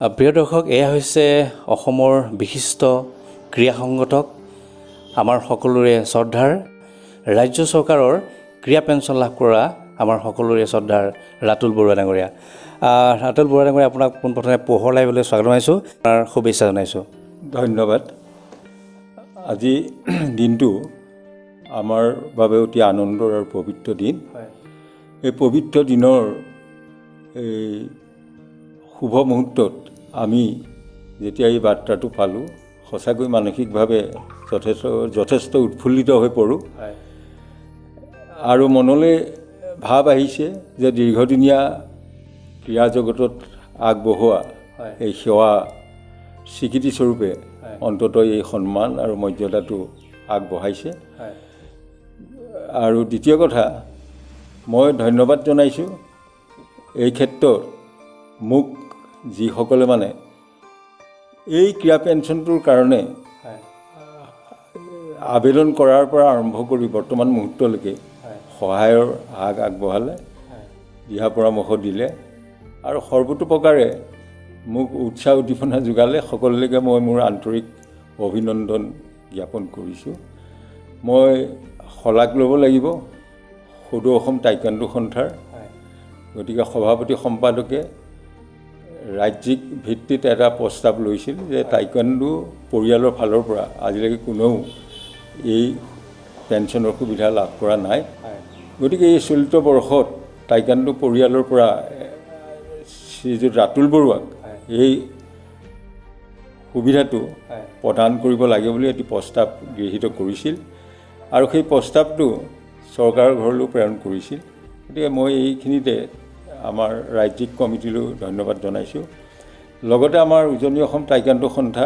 প্ৰিয় দৰ্শক, এয়া হৈছে অসমৰ বিশিষ্ট ক্ৰীড়া সংগঠক, আমাৰ সকলোৰে শ্ৰদ্ধাৰ ৰাজ্য চৰকাৰৰ ক্ৰীড়া পেঞ্চন লাভ কৰা আমাৰ সকলোৰে শ্ৰদ্ধাৰ ৰাতুল বৰুৱা ডাঙৰীয়া। ৰাতুল বৰুৱা ডাঙৰীয়া, আপোনাক পোনপ্ৰথমে পোহৰ লাইভলৈ স্বাগতম জনাইছোঁ, আপোনাৰ শুভেচ্ছা জনাইছোঁ। ধন্যবাদ। আজি দিনটো আমাৰ বাবে অতি আনন্দৰ আৰু পবিত্ৰ দিন। এই পবিত্ৰ দিনৰ এই শুভ মুহূৰ্তত আমি যেতিয়া এই বাৰ্তাটো পালোঁ, সঁচাকৈ মানসিকভাৱে যথেষ্ট উৎফুল্লিত হৈ পৰোঁ। আৰু মনলৈ ভাৱ আহিছে যে দীৰ্ঘদিনীয়া ক্ৰীড়া জগতত আগবঢ়োৱা এই সেৱা স্বীকৃতিস্বৰূপে অন্ততঃ এই সন্মান আৰু মৰ্যাদাটো আগবঢ়াইছে। আৰু দ্বিতীয় কথা, মই ধন্যবাদ জনাইছোঁ এই ক্ষেত্ৰত মোক যিসকলে এই ক্ৰীড়া পেঞ্চনটোৰ কাৰণে আবেদন কৰাৰ পৰা আৰম্ভ কৰি বৰ্তমান মুহূৰ্তলৈকে সহায়ৰ হাত আগবঢ়ালে, দিহা পৰামৰ্শ দিলে আৰু সৰ্বতোপ্ৰকাৰে মোক উৎসাহ উদ্দীপনা যোগালে। সকলোলৈকে মই মোৰ আন্তৰিক অভিনন্দন জ্ঞাপন কৰিছোঁ। মই শলাগ ল'ব লাগিব সদৌ অসম টাইকোৱাণ্ডো সন্থাৰ। গতিকে সভাপতি সম্পাদকে ৰাজ্যিক ভিত্তিত এটা প্ৰস্তাৱ লৈছিল যে টাইকোৱাণ্ডো পৰিয়ালৰ ফালৰ পৰা আজিলৈকে কোনেও এই পেঞ্চনৰ সুবিধা লাভ কৰা নাই। গতিকে এই চলিত বৰ্ষত টাইকোৱাণ্ডো পৰিয়ালৰ পৰা শ্ৰীযুত ৰাতুল বৰুৱাক এই সুবিধাটো প্ৰদান কৰিব লাগে বুলি এটি প্ৰস্তাৱ গৃহীত কৰিছিল আৰু সেই প্ৰস্তাৱটো চৰকাৰৰ ঘৰলৈ প্ৰেৰণ কৰিছিল। গতিকে মই এইখিনিতে আমাৰ ৰাজ্যিক কমিটিলৈ ধন্যবাদ জনাইছোঁ। লগতে আমাৰ উজনি অসম টাইকোৱাণ্ডো সন্থা,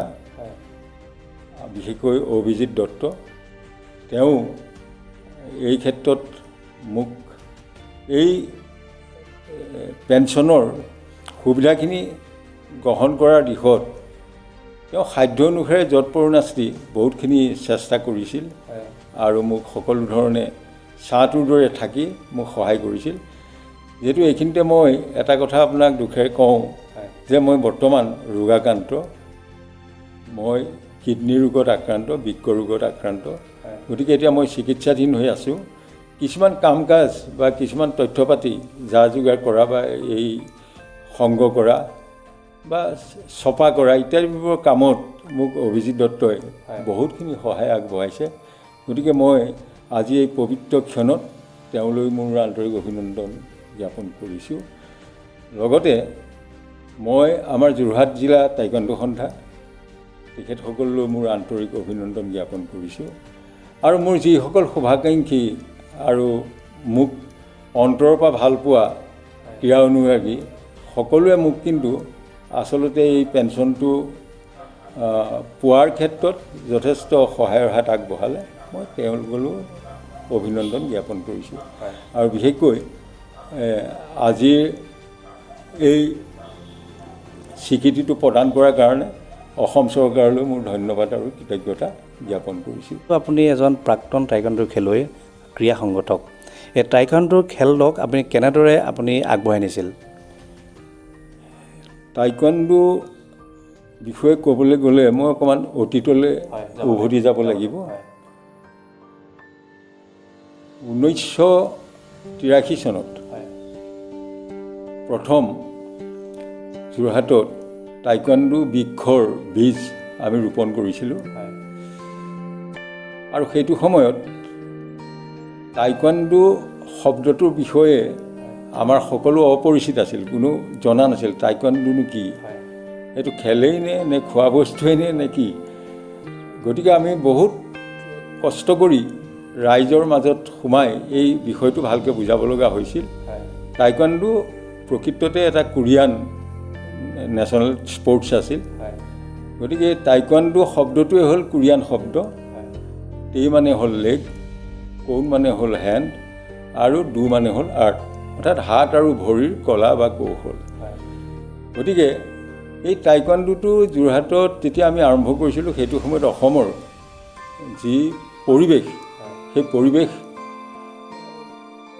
বিশেষকৈ অভিজিত দত্ত, তেওঁ এই ক্ষেত্ৰত মোক এই পেঞ্চনৰ সুবিধাখিনি গ্ৰহণ কৰাৰ দিশত তেওঁ সাধ্য অনুসাৰে যৎপৰোনাস্তি বহুতখিনি চেষ্টা কৰিছিল আৰু মোক সকলো ধৰণে ছাঁটোৰ দৰে থাকি মোক সহায় কৰিছিল। যিহেতু এইখিনিতে মই এটা কথা আপোনাক দুখেৰে কওঁ যে মই বৰ্তমান ৰোগাক্ৰান্ত। মই কিডনী ৰোগত আক্ৰান্ত, বৃক্ক ৰোগত আক্ৰান্ত। গতিকে এতিয়া মই চিকিৎসাধীন হৈ আছোঁ। কিছুমান কাম কাজ বা কিছুমান তথ্য পাতি যা যোগাৰ কৰা বা এই সংগ্ৰহ কৰা বা ছপা কৰা ইত্যাদিবোৰ কামত মোক অভিজিত দত্তই বহুতখিনি সহায় আগবঢ়াইছে। গতিকে মই আজি এই পবিত্ৰ ক্ষণত তেওঁলৈ মোৰ আন্তৰিক অভিনন্দন জ্ঞাপন কৰিছোঁ। লগতে মই আমাৰ যোৰহাট জিলা টাইকোৱাণ্ডো সন্থা তেখেতসকললৈ মোৰ আন্তৰিক অভিনন্দন জ্ঞাপন কৰিছোঁ। আৰু মোৰ যিসকল শুভাকাংক্ষী আৰু মোক অন্তৰৰ পৰা ভাল পোৱা ক্ৰীড়া অনুৰাগী সকলোৱে মোক কিন্তু আচলতে এই পেঞ্চনটো পোৱাৰ ক্ষেত্ৰত যথেষ্ট সহায়ৰ হাত আগবঢ়ালে। মই তেওঁলোকলৈও অভিনন্দন জ্ঞাপন কৰিছোঁ। আৰু বিশেষকৈ আজিৰ এই স্বীকৃতিটো প্ৰদান কৰাৰ কাৰণে অসম চৰকাৰলৈ মোৰ ধন্যবাদ আৰু কৃতজ্ঞতা জ্ঞাপন কৰিছোঁ। আপুনি এজন প্ৰাক্তন টাইকোৱাণ্ডোৰ খেলুৱৈ, ক্ৰীড়া সংগঠক। এই টাইকোৱাণ্ডোৰ খেলক আপুনি কেনেদৰে আগবঢ়াই নিছিল? টাইকোৱাণ্ডো বিষয়ে ক'বলৈ গ'লে মই অকণমান অতীতলৈ উভতি যাব লাগিব। 1983 চনত প্ৰথম যোৰহাটত টাইকোৱাণ্ডো বৃক্ষৰ বীজ আমি ৰোপণ কৰিছিলোঁ আৰু সেইটো সময়ত টাইকোৱাণ্ডো শব্দটোৰ বিষয়ে আমাৰ সকলো অপৰিচিত আছিল, কোনো জনা নাছিল টাইকোৱাণ্ডোনো কি, এইটো খেলেই নে খোৱা বস্তুৱেই নে কি। গতিকে আমি বহুত কষ্ট কৰি ৰাইজৰ মাজত সোমাই এই বিষয়টো ভালকৈ বুজাব লগা হৈছিল। টাইকোৱাণ্ডো প্ৰকৃততে এটা কোৰিয়ান নেশ্যনেল স্পৰ্টছ আছিল। গতিকে টাইকোৱাণ্ডো শব্দটোৱে হ'ল কোৰিয়ান শব্দ। টেই মানে হ'ল লেগ, কৌন মানে হ'ল হেণ্ড আৰু ডু মানে হ'ল আৰ্ট, অৰ্থাৎ হাত আৰু ভৰিৰ কলা বা কৌশল। গতিকে এই টাইকোৱাণ্ডোটো যোৰহাটত যেতিয়া আমি আৰম্ভ কৰিছিলোঁ, সেইটো সময়ত অসমৰ যি পৰিৱেশ, সেই পৰিৱেশ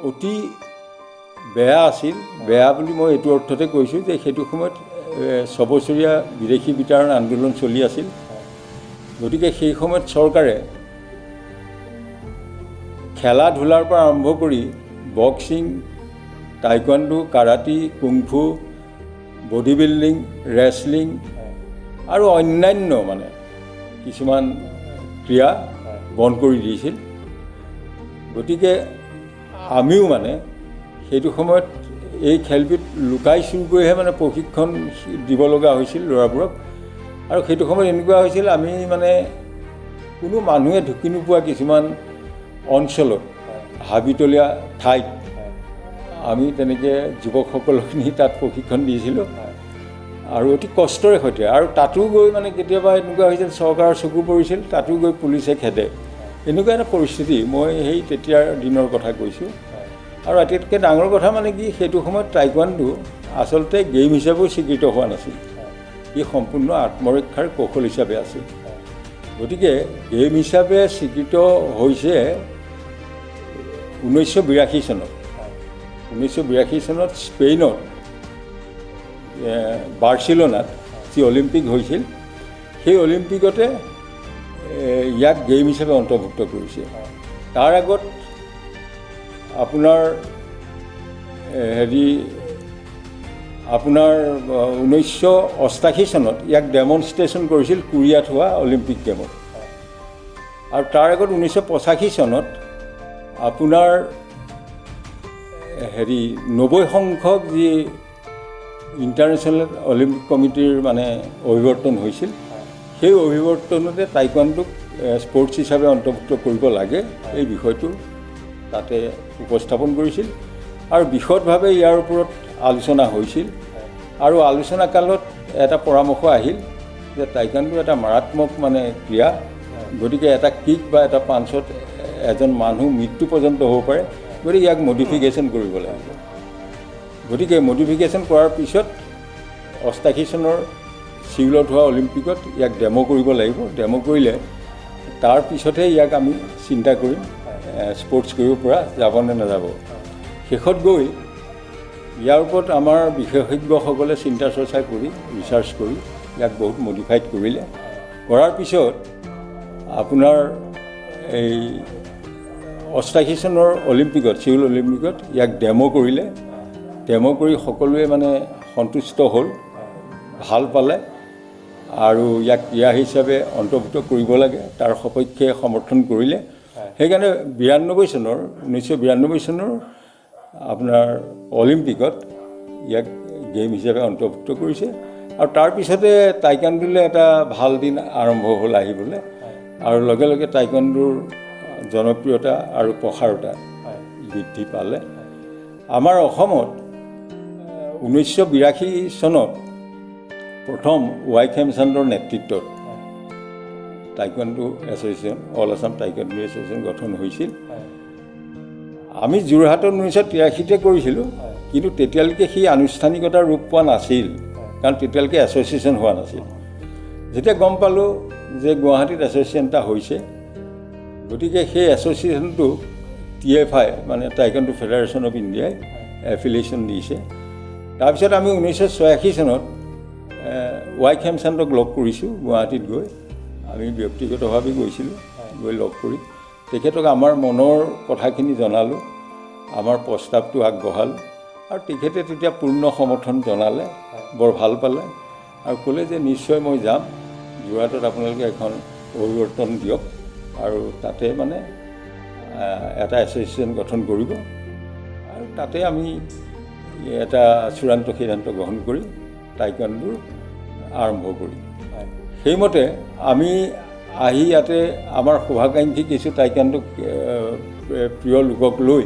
অতি বেয়া আছিল। বেয়া বুলি মই এইটো অৰ্থতে কৈছোঁ যে সেইটো সময়ত ছবছৰীয়া বিদেশী বিতাৰণ আন্দোলন চলি আছিল। গতিকে সেই সময়ত চৰকাৰে খেলা ধূলাৰ পৰা আৰম্ভ কৰি boxing, taekwondo, karate, kung fu, body building, wrestling আৰু অন্যান্য মানে কিছুমান ক্ৰীড়া বন্ধ কৰি দিছিল। গতিকে আমিও মানে সেইটো সময়ত এই খেলবিধ লুকাই চুৰ কৰিহে মানে প্ৰশিক্ষণ দিব লগা হৈছিল ল'ৰাবোৰক। আৰু সেইটো সময়ত এনেকুৱা হৈছিল, আমি মানে কোনো মানুহে ঢুকি নোপোৱা কিছুমান অঞ্চলত, হাবিতলীয়া ঠাইত আমি তেনেকৈ যুৱকসকলক নি তাত প্ৰশিক্ষণ দিছিলোঁ আৰু অতি কষ্টৰে সৈতে। আৰু তাতো গৈ মানে কেতিয়াবা এনেকুৱা হৈছিল, চৰকাৰৰ চকু পৰিছিল, তাতো গৈ পুলিচে খেদে। এনেকুৱা এটা পৰিস্থিতি, মই সেই তেতিয়াৰ দিনৰ কথা কৈছোঁ। আৰু আটাইতকৈ ডাঙৰ কথা মানে কি, সেইটো সময়ত টাইকোৱাণ্ডো আচলতে গেম হিচাপেও স্বীকৃত হোৱা নাছিল। ই সম্পূৰ্ণ আত্মৰক্ষাৰ কৌশল হিচাপে আছিল। গতিকে গেম হিচাপে স্বীকৃত হৈছে 1982 চনত। 1982 চনত স্পেইনত বাৰ্চিলোনাত যি অলিম্পিক হৈছিল, সেই অলিম্পিকতে ইয়াক গেম হিচাপে অন্তৰ্ভুক্ত কৰিছে। তাৰ আগত আপোনাৰ 1988 চনত ইয়াক ডেমনষ্ট্ৰেশ্যন কৰিছিল কোৰিয়াত হোৱা অলিম্পিক গেমত। আৰু তাৰ আগত 1985 চনত আপোনাৰ 90 সংখ্যক যি ইণ্টাৰনেশ্যনেল অলিম্পিক কমিটিৰ মানে অভিৱৰ্তন হৈছিল, সেই অভিৱৰ্তনতে টাইকোৱাণ্ডোক স্পৰ্টছ হিচাপে অন্তৰ্ভুক্ত কৰিব লাগে এই বিষয়টো তাতে উপস্থাপন কৰিছিল। আৰু বিশদভাৱে ইয়াৰ ওপৰত আলোচনা হৈছিল। আৰু আলোচনা কালত এটা পৰামৰ্শ আহিল যে টাইকোৱাণ্ডো এটা মাৰাত্মক মানে ক্ৰীড়া। গতিকে এটা কিক বা এটা পাঞ্চত এজন মানুহ মৃত্যু পৰ্যন্ত হ'ব পাৰে। গতিকে ইয়াক মডিফিকেশ্যন কৰিব লাগিব। গতিকে মডিফিকেশ্যন কৰাৰ পিছত 88 চনৰ ছিউলত হোৱা অলিম্পিকত ইয়াক ডেম' কৰিব লাগিব। ডেম' কৰিলে তাৰ পিছতহে ইয়াক আমি চিন্তা কৰিম স্পৰ্টছ কৰিব পৰা যাব নে নাযাব। শেষত গৈ ইয়াৰ ওপৰত আমাৰ বিশেষজ্ঞসকলে চিন্তা চৰ্চা কৰি ৰিচাৰ্চ কৰি ইয়াক বহুত মডিফাইড কৰিলে। কৰাৰ পিছত আপোনাৰ এই 88 চনৰ অলিম্পিকত, ছিউল অলিম্পিকত ইয়াক ডেম' কৰিলে। ডেম' কৰি সকলোৱে মানে সন্তুষ্ট হ'ল, ভাল পালে আৰু ইয়াক ক্ৰীড়া হিচাপে অন্তৰ্ভুক্ত কৰিব লাগে তাৰ সপক্ষে সমৰ্থন কৰিলে। সেইকাৰণে 1992 চনৰ আপোনাৰ অলিম্পিকত ইয়াক গেম হিচাপে অন্তৰ্ভুক্ত কৰিছে। আৰু তাৰপিছতে টাইকোৱাণ্ডোলৈ এটা ভাল দিন আৰম্ভ হ'ল আহিবলৈ। আৰু লগে লগে টাইকোৱাণ্ডোৰ জনপ্ৰিয়তা আৰু প্ৰসাৰতা বৃদ্ধি পালে। আমাৰ অসমত 1982 চনত প্ৰথম ৱাই খেমচান্দৰ নেতৃত্বত taekwondo association, all Assam taekwondo association গঠন হৈছিল। আমি যোৰহাটত 1983 কৰিছিলোঁ, কিন্তু তেতিয়ালৈকে সি আনুষ্ঠানিকতাৰ ৰূপ পোৱা নাছিল, কাৰণ তেতিয়ালৈকে এছ'চিয়েশ্যন হোৱা নাছিল। যেতিয়া গম পালোঁ যে গুৱাহাটীত এছ'চিয়েশ্যন এটা হৈছে, গতিকে সেই এছ'চিয়েশ্যনটো TFI মানে টাইকোৱাণ্ডো ফেডাৰেশ্যন অফ ইণ্ডিয়াই এফিলিয়েশ্যন দিছে। তাৰপিছত আমি 1986 চনত ৱাই খেমচান্দক লগ কৰিছোঁ গুৱাহাটীত গৈ। আমি ব্যক্তিগতভাৱে গৈছিলোঁ, গৈ লগ কৰি তেখেতক আমাৰ মনৰ কথাখিনি জনালোঁ, আমাৰ প্ৰস্তাৱটো আগবঢ়ালোঁ। আৰু তেখেতে তেতিয়া পূৰ্ণ সমৰ্থন জনালে, বৰ ভাল পালে আৰু ক'লে যে নিশ্চয় মই যাম, যোৰহাটত আপোনালোকে এখন অভিৱৰ্তন দিয়ক আৰু তাতে মানে এটা এছ'চিয়েশ্যন গঠন কৰিব। আৰু তাতে আমি এটা চূড়ান্ত সিদ্ধান্ত গ্ৰহণ কৰি টাইকোৱাণ্ডোৰ আৰম্ভ কৰিম। সেইমতে আমি আহি ইয়াতে আমাৰ শুভাকাংক্ষী কিছু টাইকোৱাণ্ডো প্ৰিয় লোকক লৈ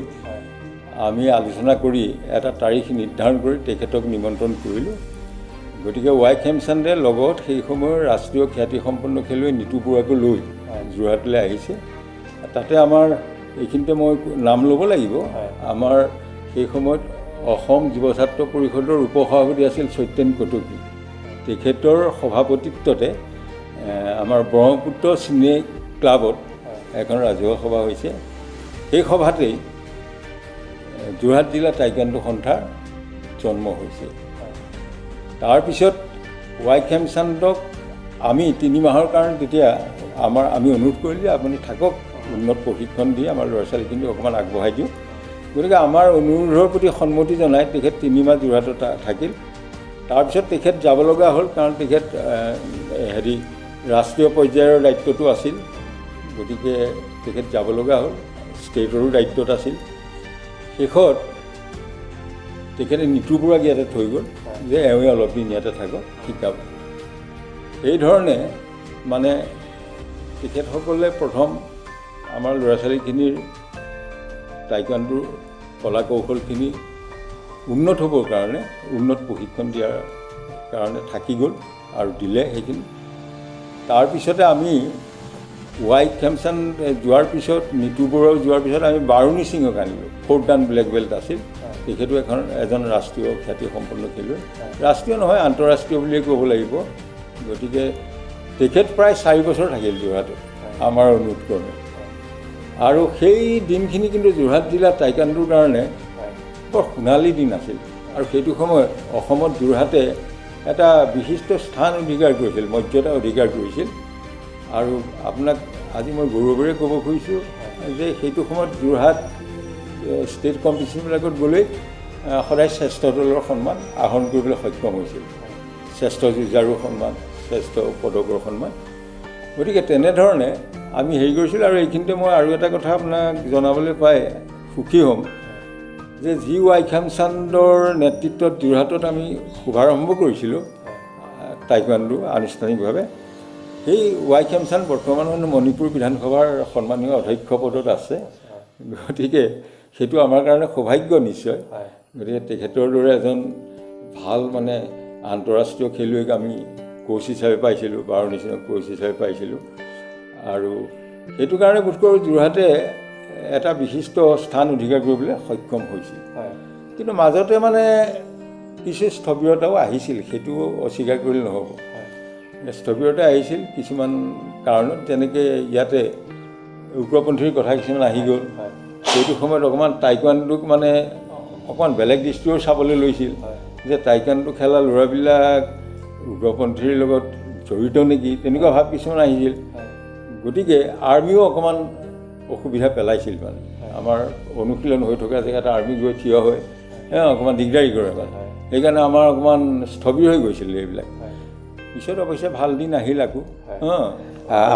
আমি আলোচনা কৰি এটা তাৰিখ নিৰ্ধাৰণ কৰি তেখেতক নিমন্ত্ৰণ কৰিলোঁ। গতিকে ৱাই খেমচান্দে লগত সেই সময়ৰ ৰাষ্ট্ৰীয় খ্যাতিসম্পন্ন খেলুৱৈ নিতু বৰুৱাকো লৈ যোৰহাটলৈ আহিছে। তাতে আমাৰ এইখিনিতে মই নাম ল'ব লাগিব, আমাৰ সেই সময়ত অসম যুৱ ছাত্ৰ পৰিষদৰ উপসভাপতি আছিল সত্যেন কটকী। তেখেতৰ সভাপতিত্বতে আমাৰ ব্ৰহ্মপুত্ৰ চিনে ক্লাবত এখন ৰাজহুৱা সভা হৈছে। সেই সভাতেই যোৰহাট জিলা টাইকোৱাণ্ডো সন্থাৰ জন্ম হৈছে। তাৰপিছত ৱাই খেমচান্দক আমি 3 মাহৰ কাৰণে তেতিয়া আমি অনুৰোধ কৰিলোঁ যে আপুনি থাকক, উন্নত প্ৰশিক্ষণ দি আমাৰ ল'ৰা ছোৱালীখিনি অকণমান আগবঢ়াই দিওঁ। গতিকে আমাৰ অনুৰোধৰ প্ৰতি সন্মতি জনাই তেখেত 3 মাহ যোৰহাটত থাকিল। তাৰপিছত তেখেত যাব লগা হ'ল, কাৰণ তেখেত ৰাষ্ট্ৰীয় পৰ্যায়ৰ দায়িত্বটো আছিল, গতিকে তেখেত যাব লগা হ'ল, ষ্টেটৰো দায়িত্বত আছিল। শেষত তেখেতে নিতু বৰুৱাক ইয়াতে থৈ গ'ল যে এওঁৱে অলপ দিন ইয়াতে থাকক, শিকাব। এইধৰণে মানে তেখেতসকলে প্ৰথম আমাৰ ল'ৰা ছোৱালীখিনিৰ টাইকোৱাণ্ডোৰ কলা কৌশলখিনি উন্নত হ'বৰ কাৰণে উন্নত প্ৰশিক্ষণ দিয়াৰ কাৰণে থাকি গ'ল আৰু দিলে সেইখিনি। তাৰপিছতে আমি ৱাই খেমচান্দ যোৱাৰ পিছত, নিতু বৰুৱাও যোৱাৰ পিছত আমি বাৰুণী সিঙক আনিলোঁ। 4th ডান ব্লেক বেল্ট আছিল, তেখেতো এজন ৰাষ্ট্ৰীয় খ্যাতিসম্পন্ন খেলুৱৈ, ৰাষ্ট্ৰীয় নহয় আন্তঃৰাষ্ট্ৰীয় বুলিয়ে ক'ব লাগিব। গতিকে তেখেত প্ৰায় 4 বছৰ থাকিল যোৰহাটত আমাৰ অনুৰোধ ক্ৰমে। আৰু সেই দিনখিনি কিন্তু যোৰহাট জিলা টাইকোৱাণ্ডোৰ কাৰণে বৰ সোণালী দিন আছিল। আৰু সেইটো সময়ত অসমত যোৰহাটে এটা বিশিষ্ট স্থান অধিকাৰ কৰিছিল, মৰ্যাদা অধিকাৰ কৰিছিল। আৰু আপোনাক আজি মই গৌৰৱেৰে ক'ব খুজিছোঁ যে সেইটো সময়ত যোৰহাট ষ্টেট কম্পিটিশ্যনবিলাকত গ'লেই সদায় শ্ৰেষ্ঠ দলৰ সন্মান আহৰণ কৰিবলৈ সক্ষম হৈছিল, শ্ৰেষ্ঠ যুঁজাৰুৰ সন্মান, শ্ৰেষ্ঠ পদকৰ সন্মান। গতিকে তেনেধৰণে আমি হেৰি কৰিছিলোঁ। আৰু এইখিনিতে মই আৰু এটা কথা আপোনাক জনাবলৈ পাই সুখী হ'ম যে যি ৱাই খেমচান্দৰ নেতৃত্বত যোৰহাটত আমি শুভাৰম্ভ কৰিছিলোঁ টাইকোৱাণ্ডো আনুষ্ঠানিকভাৱে, সেই ৱাই খেমচান্দ বৰ্তমান মণিপুৰ বিধানসভাৰ সন্মানীয় অধ্যক্ষ পদত আছে। গতিকে সেইটো আমাৰ কাৰণে সৌভাগ্য নিশ্চয়। গতিকে তেখেতৰ দৰে এজন ভাল মানে আন্তঃৰাষ্ট্ৰীয় খেলুৱৈক আমি কোচ হিচাপে পাইছিলোঁ, বাৰুণী সিঙক কোচ হিচাপে পাইছিলোঁ। আৰু সেইটো কাৰণে বোধ কৰোঁ যোৰহাটে এটা বিশিষ্ট স্থান অধিকাৰ কৰিবলৈ সক্ষম হৈছিল। কিন্তু মাজতে মানে কিছু স্থবিৰতাও আহিছিল, সেইটো অস্বীকাৰ কৰিলে নহ'ব। স্থবিৰতা আহিছিল কিছুমান কাৰণত, যেনেকৈ ইয়াতে উগ্ৰপন্থীৰ কথা কিছুমান আহি গ'ল। সেইটো সময়ত অকণমান টাইকোৱাণ্ডোক মানে অকণমান বেলেগ দৃষ্টিও চাবলৈ লৈছিল যে টাইকোৱাণ্ডো খেলা ল'ৰাবিলাক উগ্ৰপন্থীৰ লগত জড়িত নেকি, তেনেকুৱা ভাৱ কিছুমান আহিছিল। গতিকে আৰ্মিও অকণমান অসুবিধা পেলাইছিল, মানে আমাৰ অনুশীলন হৈ থকা জেগাত আৰ্মি গৈ থিয় হৈ অকণমান দিগদাৰী কৰে মানে। সেইকাৰণে আমাৰ অকণমান স্থবিৰ হৈ গৈছিল এইবিলাক। পিছত অৱশ্যে ভাল দিন আহিল আকৌ।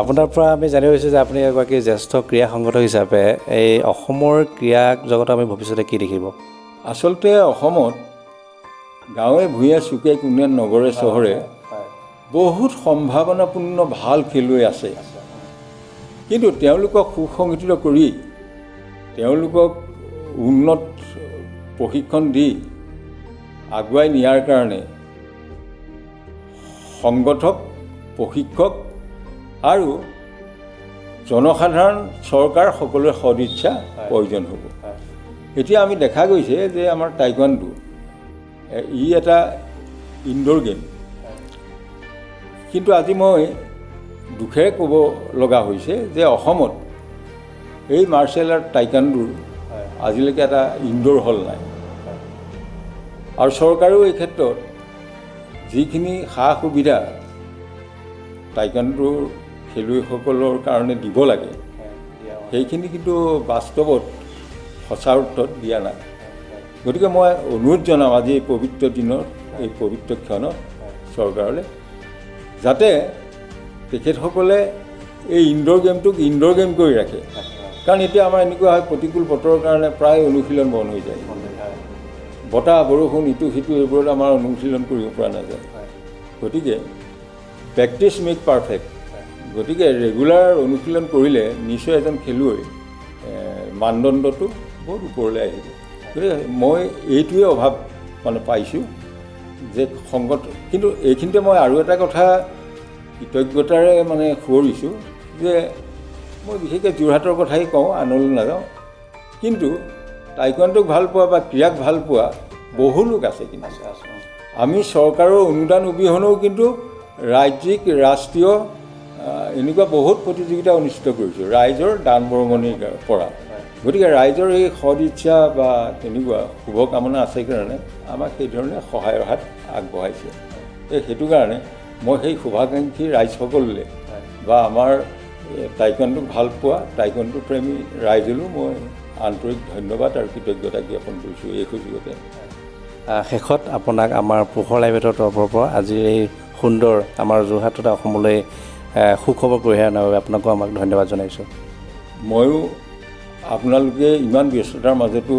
আপোনাৰ পৰা আমি জানিব পাৰিছোঁ যে আপুনি এগৰাকী জ্যেষ্ঠ ক্ৰীড়া সংগঠক হিচাপে এই অসমৰ ক্ৰীড়া জগতত আমি ভৱিষ্যতে কি দেখিব? আচলতে অসমত গাঁৱে ভূঞে চুকে কোণে নগৰে চহৰে বহুত সম্ভাৱনাপূৰ্ণ ভাল খেলুৱৈ আছে। কিন্তু তেওঁলোকক সুসংগঠিত কৰি তেওঁলোকক উন্নত প্ৰশিক্ষণ দি আগুৱাই নিয়াৰ কাৰণে সংগঠক, প্ৰশিক্ষক আৰু জনসাধাৰণ, চৰকাৰ সকলোৰে সদিচ্ছা প্ৰয়োজন হ'ব। এতিয়া আমি দেখা গৈছে যে আমাৰ টাইকোৱাণ্ডো এটা ইনডোৰ গেম। কিন্তু আজি মই দুখেৰে ক'ব লগা হৈছে যে অসমত এই মাৰ্চেল আৰ্ট টাইকোৱাণ্ডোৰ আজিলৈকে এটা ইনডোৰ হল নাই। আৰু চৰকাৰেও এই ক্ষেত্ৰত যিখিনি সা সুবিধা টাইকোৱাণ্ডোৰ খেলুৱৈসকলৰ কাৰণে দিব লাগে সেইখিনি কিন্তু বাস্তৱত সঁচা অৰ্থত দিয়া নাই। গতিকে মই অনুৰোধ জনাম আজি এই পবিত্ৰ দিনত, এই পবিত্ৰ ক্ষণত চৰকাৰলৈ, যাতে তেখেতসকলে এই ইনডোৰ গেমটোক ইনডোৰ গেম কৰি ৰাখে। কাৰণ এতিয়া আমাৰ এনেকুৱা হয় প্ৰতিকূল বতৰৰ কাৰণে প্ৰায় অনুশীলন বন্ধ হৈ যায়। বতাহ বৰষুণ ইটো সিটো এইবোৰত আমাৰ অনুশীলন কৰিব পৰা নাযায়। গতিকে প্ৰেক্টিছ মেক পাৰফেক্ট। গতিকে ৰেগুলাৰ অনুশীলন কৰিলে নিশ্চয় এজন খেলুৱৈ মানদণ্ডটো বহুত ওপৰলৈ আহিব। গতিকে মই এইটোৱে অভাৱ মানে পাইছোঁ যে কিন্তু এইখিনিতে মই আৰু এটা কথা কৃতজ্ঞতাৰে মানে সুঁৱৰিছোঁ যে মই বিশেষকৈ যোৰহাটৰ কথাই কওঁ, আনলৈ নাযাওঁ। কিন্তু টাইকোৱাণ্ডোক ভাল পোৱা বা ক্ৰীড়াক ভাল পোৱা বহু লোক আছে। কিন্তু আমি চৰকাৰৰ অনুদান অবিহনেও কিন্তু ৰাজ্যিক, ৰাষ্ট্ৰীয় এনেকুৱা বহুত প্ৰতিযোগিতা অনুষ্ঠিত কৰিছোঁ ৰাইজৰ দান বৰঙণিৰ পৰা। গতিকে ৰাইজৰ এই সদিচ্ছা বা তেনেকুৱা শুভকামনা আছে কাৰণে আমাক সেইধৰণে সহায়ৰ হাত আগবঢ়াইছে। সেইটো কাৰণে মই সেই শুভাকাংক্ষী ৰাইজসকললৈ বা আমাৰ টাইকোৱাণ্ডোক ভাল পোৱা টাইকোৱাণ্ডো প্ৰেমী ৰাইজলৈও মই আন্তৰিক ধন্যবাদ আৰু কৃতজ্ঞতা জ্ঞাপন কৰিছোঁ এই সুযোগতে। শেষত আপোনাক আমাৰ পোহৰ লাইভেটৰ তৰফৰ পৰা আজিৰ এই সুন্দৰ আমাৰ যোৰহাট তথা অসমলৈ সুখবৰ কঢ়িয়াই অনাৰ বাবে আপোনাকো আমাক ধন্যবাদ জনাইছোঁ। ময়ো আপোনালোকে ইমান ব্যস্ততাৰ মাজতো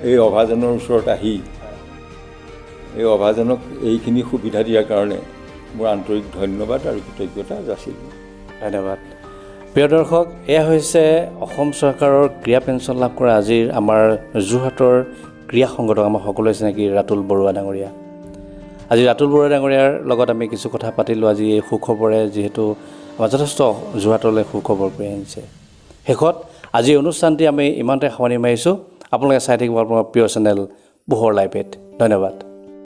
এই অভাজনৰ ওচৰত আহি এই অভাজনক এইখিনি সুবিধা দিয়াৰ কাৰণে মোৰ আন্তৰিক ধন্যবাদ আৰু কৃতজ্ঞতা যাচিলোঁ। ধন্যবাদ। প্ৰিয় দৰ্শক, এয়া হৈছে অসম চৰকাৰৰ ক্ৰীড়া পেঞ্চন লাভ কৰা আজিৰ আমাৰ যোৰহাটৰ ক্ৰীড়া সংগঠক আমাৰ সকলোৱে চিনাকি ৰাতুল বৰুৱা ডাঙৰীয়া। আজি ৰাতুল বৰুৱা ডাঙৰীয়াৰ লগত আমি কিছু কথা পাতিলোঁ। আজি এই সুখবৰে যিহেতু আমাৰ যথেষ্ট যোৰহাটলৈ সুখবৰ কৰি আনিছে। শেষত আজিৰ অনুষ্ঠানটি আমি ইমানতে সামৰণি মাৰিছোঁ। আপোনালোকে চাই থাকিব আপোনাৰ প্ৰিয় চেনেল পোহৰ লাইভেট। ধন্যবাদ।